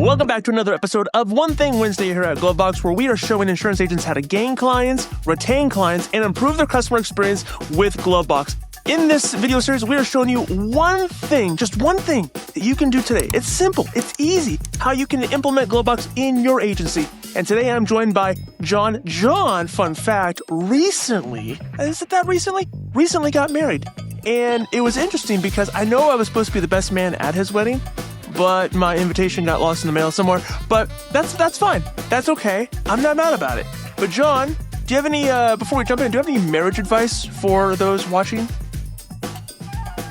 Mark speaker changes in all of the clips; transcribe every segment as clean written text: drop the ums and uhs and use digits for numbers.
Speaker 1: Welcome back to another episode of One Thing Wednesday here at GloveBox, where we are showing insurance agents how to gain clients, retain clients, and improve their customer experience with GloveBox. In this video series, we are showing you one thing, just one thing that you can do today. It's simple, it's easy, how you can implement GloveBox in your agency. And today I'm joined by John. John, fun fact, recently got married. And it was interesting because I know I was supposed to be the best man at his wedding, but my invitation got lost in the mail somewhere. But that's fine. That's okay. I'm not mad about it. But John, do you have any, before we jump in, do you have any marriage advice for those watching?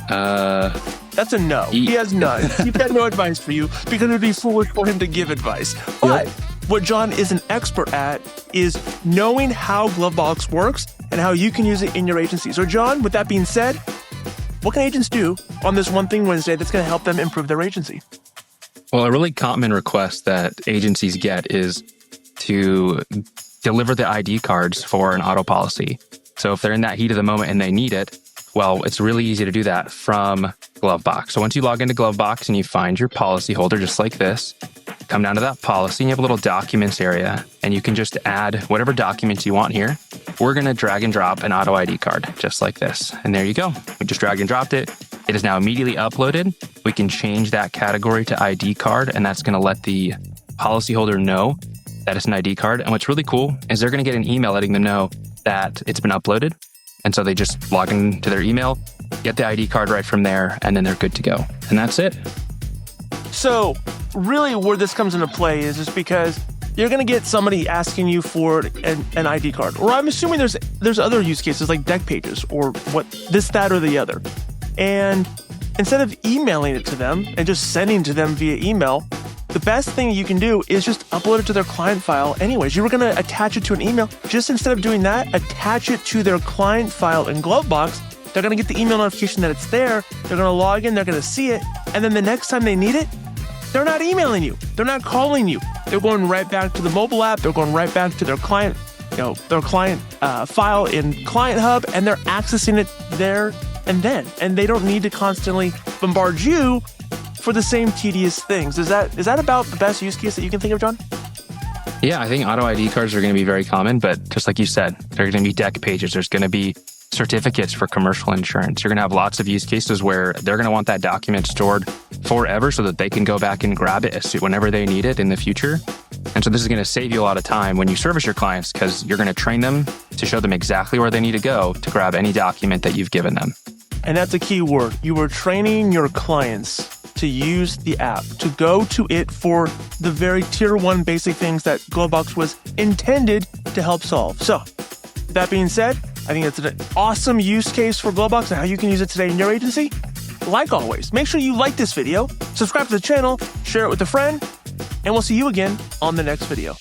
Speaker 1: That's a no. He has none. He's got no advice for you because it would be foolish for him to give advice. But what John is an expert at is knowing how GloveBox works and how you can use it in your agency. So John, with that being said, what can agents do on this One Thing Wednesday that's going to help them improve their agency?
Speaker 2: Well, a really common request that agencies get is to deliver the ID cards for an auto policy. So if they're in that heat of the moment and they need it, well, it's really easy to do that from GloveBox. So once you log into GloveBox and you find your policy holder just like this, come down to that policy and you have a little documents area and you can just add whatever documents you want here. We're going to drag and drop an auto ID card just like this. And there you go. We just drag and dropped it. It is now immediately uploaded. We can change that category to ID card, and that's going to let the policyholder know that it's an ID card. And what's really cool is they're going to get an email letting them know that it's been uploaded. And so they just log into their email, get the ID card right from there, and then they're good to go. And that's it.
Speaker 1: So really where this comes into play is just because you're going to get somebody asking you for an ID card. Or I'm assuming there's other use cases like deck pages or what this, that, or the other. And instead of emailing it to them and just sending to them via email, the best thing you can do is just upload it to their client file anyways. You were going to attach it to an email. Just instead of doing that, attach it to their client file in GloveBox. They're going to get the email notification that it's there. They're going to log in. They're going to see it. And then the next time they need it, they're not emailing you. They're not calling you. They're going right back to the mobile app. They're going right back to their client, file in Client Hub, and they're accessing it there and then. And they don't need to constantly bombard you for the same tedious things. Is that about the best use case that you can think of, John?
Speaker 2: Yeah, I think auto ID cards are going to be very common, but just like you said, there are going to be deck pages. There's going to be certificates for commercial insurance. You're going to have lots of use cases where they're going to want that document stored forever so that they can go back and grab it whenever they need it in the future. And so this is going to save you a lot of time when you service your clients because you're going to train them to show them exactly where they need to go to grab any document that you've given them.
Speaker 1: And that's a key word. You are training your clients to use the app, to go to it for the very tier one basic things that GloveBox was intended to help solve. So that being said, I think that's an awesome use case for GloveBox and how you can use it today in your agency. Like always, make sure you like this video, subscribe to the channel, share it with a friend, and we'll see you again on the next video.